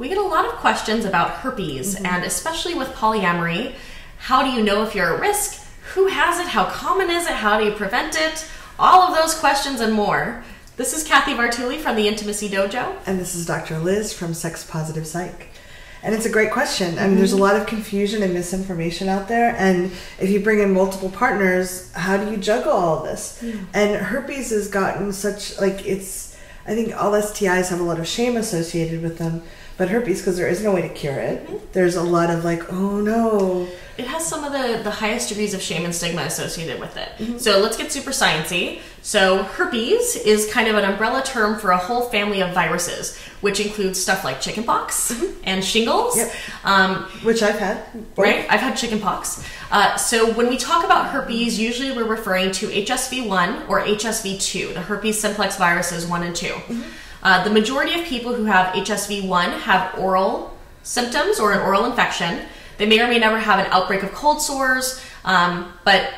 We get a lot of questions about herpes, and especially with polyamory. How do you know if you're at risk? Who has it? How common is it? How do you prevent it? All of those questions and more. This is Cathy Vartuli from the Intimacy Dojo. And this is Dr. Liz from Sex Positive Psych. And it's a great question. I mean, there's a lot of confusion and misinformation out there. And if you bring in multiple partners, how do you juggle all of this? And herpes has gotten such, I think all STIs have a lot of shame associated with them. But herpes, because there is no way to cure it, there's a lot of oh no. It has some of the highest degrees of shame and stigma associated with it. So let's get super sciencey. So herpes is kind of an umbrella term for a whole family of viruses, which includes stuff like chickenpox and shingles. Which I've had. Right? I've had chickenpox. So when we talk about herpes, usually we're referring to HSV1 or HSV2, the herpes simplex viruses 1 and 2. The majority of people who have HSV1 have oral symptoms or an oral infection. They may or may never have an outbreak of cold sores, but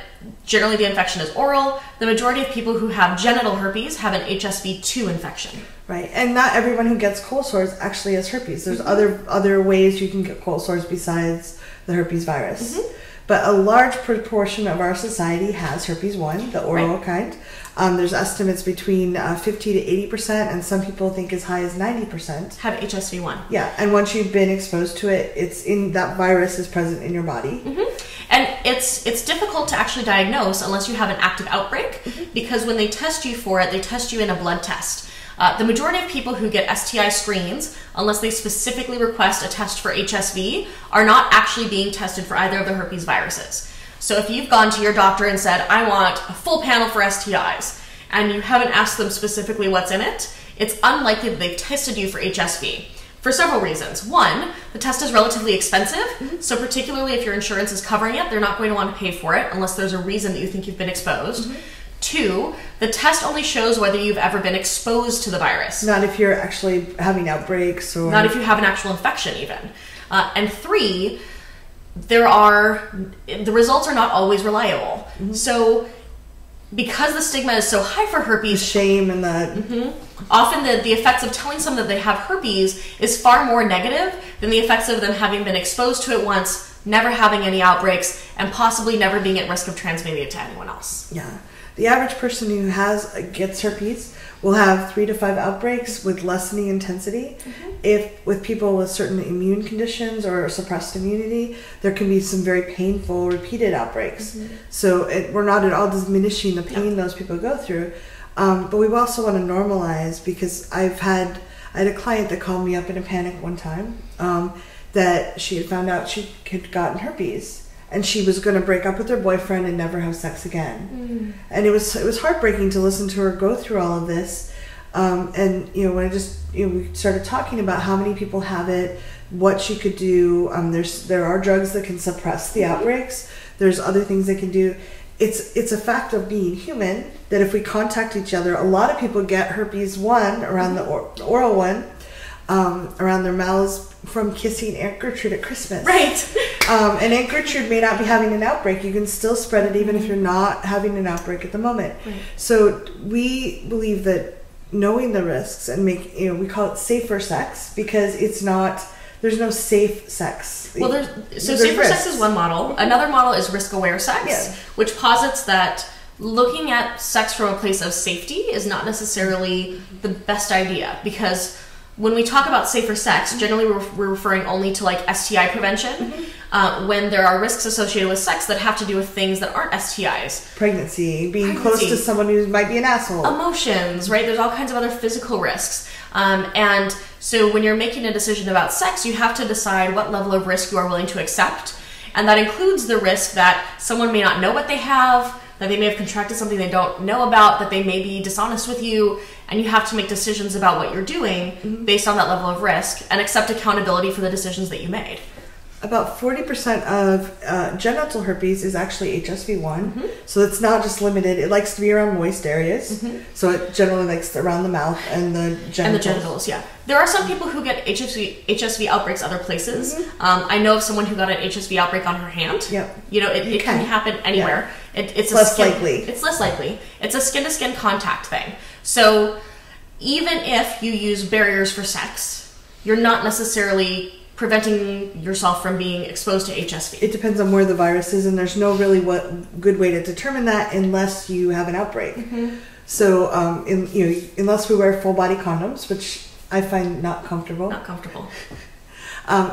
generally the infection is oral. The majority of people who have genital herpes have an HSV2 infection. Right, and not everyone who gets cold sores actually has herpes. There's other ways you can get cold sores besides the herpes virus. But a large proportion of our society has herpes 1, the oral kind. There's estimates between 50 to 80%, and some people think as high as 90% have HSV1. Yeah, and once you've been exposed to it, that virus is present in your body. And it's difficult to actually diagnose unless you have an active outbreak, because when they test you for it, they test you in a blood test. The majority of people who get STI screens, unless they specifically request a test for HSV, are not actually being tested for either of the herpes viruses. So if you've gone to your doctor and said, I want a full panel for STIs, and you haven't asked them specifically what's in it, it's unlikely that they've tested you for HSV. For several reasons. One, the test is relatively expensive, so particularly if your insurance is covering it, they're not going to want to pay for it unless there's a reason that you think you've been exposed. Two, the test only shows whether you've ever been exposed to the virus. Not if you're actually having outbreaks or... Not if you have an actual infection even. And three, the results are not always reliable. So because the stigma is so high for herpes... The shame and the... Often the effects of telling someone that they have herpes is far more negative than the effects of them having been exposed to it once, never having any outbreaks, and possibly never being at risk of transmitting it to anyone else. Yeah. The average person who gets herpes will have 3 to 5 outbreaks with lessening intensity. If with people with certain immune conditions or suppressed immunity, there can be some very painful repeated outbreaks. So we're not at all diminishing the pain those people go through, but we also want to normalize, because I had a client that called me up in a panic one time that she had found out she had gotten herpes. And she was going to break up with her boyfriend and never have sex again. And it was heartbreaking to listen to her go through all of this. And when we started talking about how many people have it, what she could do. There are drugs that can suppress the outbreaks. There's other things they can do. It's a fact of being human that if we contact each other, a lot of people get herpes 1 around the oral one, around their mouths from kissing Aunt Gertrude at Christmas. Right. And Aunt Gertrude may not be having an outbreak. You can still spread it even if you're not having an outbreak at the moment. So we believe that knowing the risks and we call it safer sex, because there's no safe sex. Well, safer risks. Sex is one model. Another model is risk-aware sex, which posits that looking at sex from a place of safety is not necessarily the best idea, because when we talk about safer sex, generally we're referring only to STI prevention, when there are risks associated with sex that have to do with things that aren't STIs. Pregnancy, being close to someone who might be an asshole. Emotions, right? There's all kinds of other physical risks. And so when you're making a decision about sex, you have to decide what level of risk you are willing to accept. And that includes the risk that someone may not know what they have, that they may have contracted something they don't know about, that they may be dishonest with you, and you have to make decisions about what you're doing based on that level of risk and accept accountability for the decisions that you made. About 40% of genital herpes is actually HSV1, so it's not just limited. It likes to be around moist areas, so it generally likes around the mouth and the genitals. And the genitals, yeah. There are some people who get HSV outbreaks other places. I know of someone who got an HSV outbreak on her hand. It can happen anywhere. It's less likely. It's less likely. It's a skin-to-skin contact thing. So even if you use barriers for sex, you're not necessarily preventing yourself from being exposed to HSV. It depends on where the virus is, and there's no really good way to determine that unless you have an outbreak. So, unless we wear full body condoms, which I find not comfortable. Not comfortable.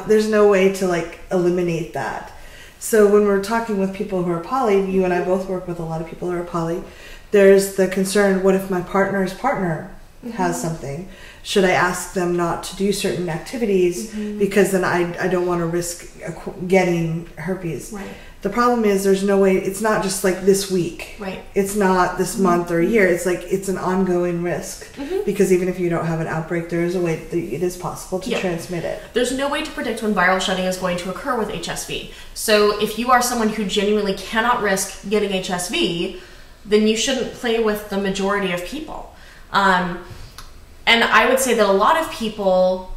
There's no way to like eliminate that. So when we're talking with people who are poly, you and I both work with a lot of people who are poly, there's the concern, what if my partner's partner has something? Should I ask them not to do certain activities because then I don't want to risk getting herpes? Right. The problem is there's no way, it's not just like this week. Right. It's not this month or a year. It's like it's an ongoing risk because even if you don't have an outbreak, there is a way that it is possible to transmit it. There's no way to predict when viral shedding is going to occur with HSV. So if you are someone who genuinely cannot risk getting HSV, then you shouldn't play with the majority of people. And I would say that a lot of people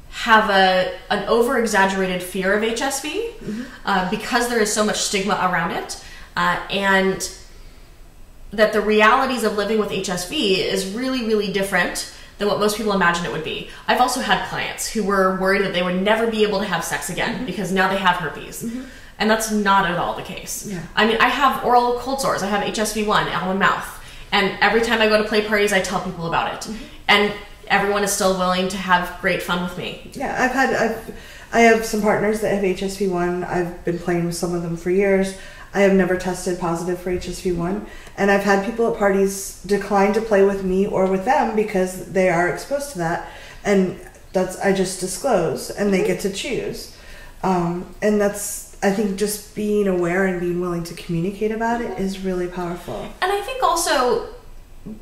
have an over-exaggerated fear of HSV because there is so much stigma around it, and that the realities of living with HSV is really, really different than what most people imagine it would be. I've also had clients who were worried that they would never be able to have sex again because now they have herpes. And that's not at all the case. I mean, I have oral cold sores. I have HSV1 out of my mouth. And every time I go to play parties, I tell people about it. And everyone is still willing to have great fun with me. Yeah, I have some partners that have HSV1. I've been playing with some of them for years. I have never tested positive for HSV1. And I've had people at parties decline to play with me or with them because they are exposed to that. And I just disclose and they get to choose. And that's, I think, just being aware and being willing to communicate about it is really powerful. And I think also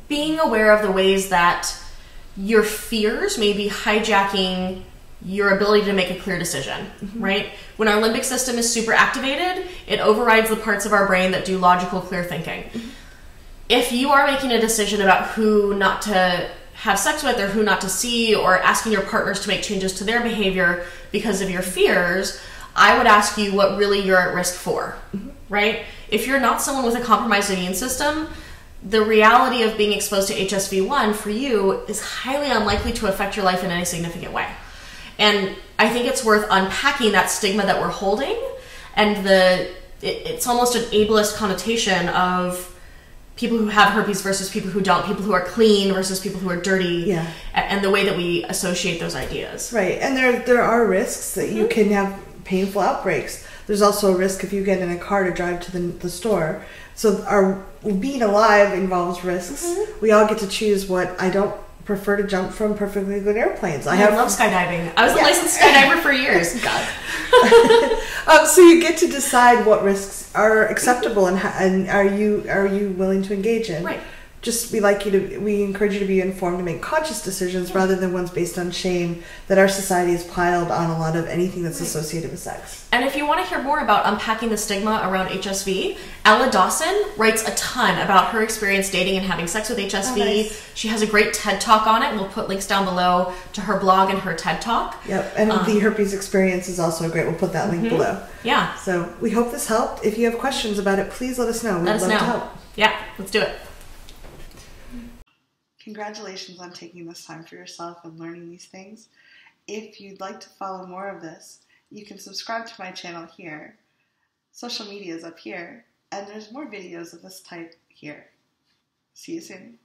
being aware of the ways that your fears may be hijacking your ability to make a clear decision, right? When our limbic system is super activated, it overrides the parts of our brain that do logical, clear thinking. If you are making a decision about who not to have sex with or who not to see, or asking your partners to make changes to their behavior because of your fears, I would ask you what really you're at risk for, right? If you're not someone with a compromised immune system, the reality of being exposed to HSV1 for you is highly unlikely to affect your life in any significant way. And I think it's worth unpacking that stigma that we're holding, and it's almost an ableist connotation of people who have herpes versus people who don't, people who are clean versus people who are dirty, and the way that we associate those ideas. Right, and there are risks that you can have painful outbreaks. There's also a risk if you get in a car to drive to the store. So our being alive involves risks. We all get to choose what. I don't prefer to jump from perfectly good airplanes. I love skydiving. I was a licensed skydiver for years. God. So you get to decide what risks are acceptable and are you willing to engage in. Right. Just we encourage you to be informed and make conscious decisions rather than ones based on shame that our society has piled on a lot of anything that's associated with sex. And if you want to hear more about unpacking the stigma around HSV, Ella Dawson writes a ton about her experience dating and having sex with HSV. Oh, nice. She has a great TED Talk on it. We'll put links down below to her blog and her TED Talk. Yep, and the herpes experience is also great. We'll put that link below. Yeah. So we hope this helped. If you have questions about it, please let us know. We'd love to help. Yeah, let's do it. Congratulations on taking this time for yourself and learning these things. If you'd like to follow more of this, you can subscribe to my channel here. Social media is up here, and there's more videos of this type here. See you soon.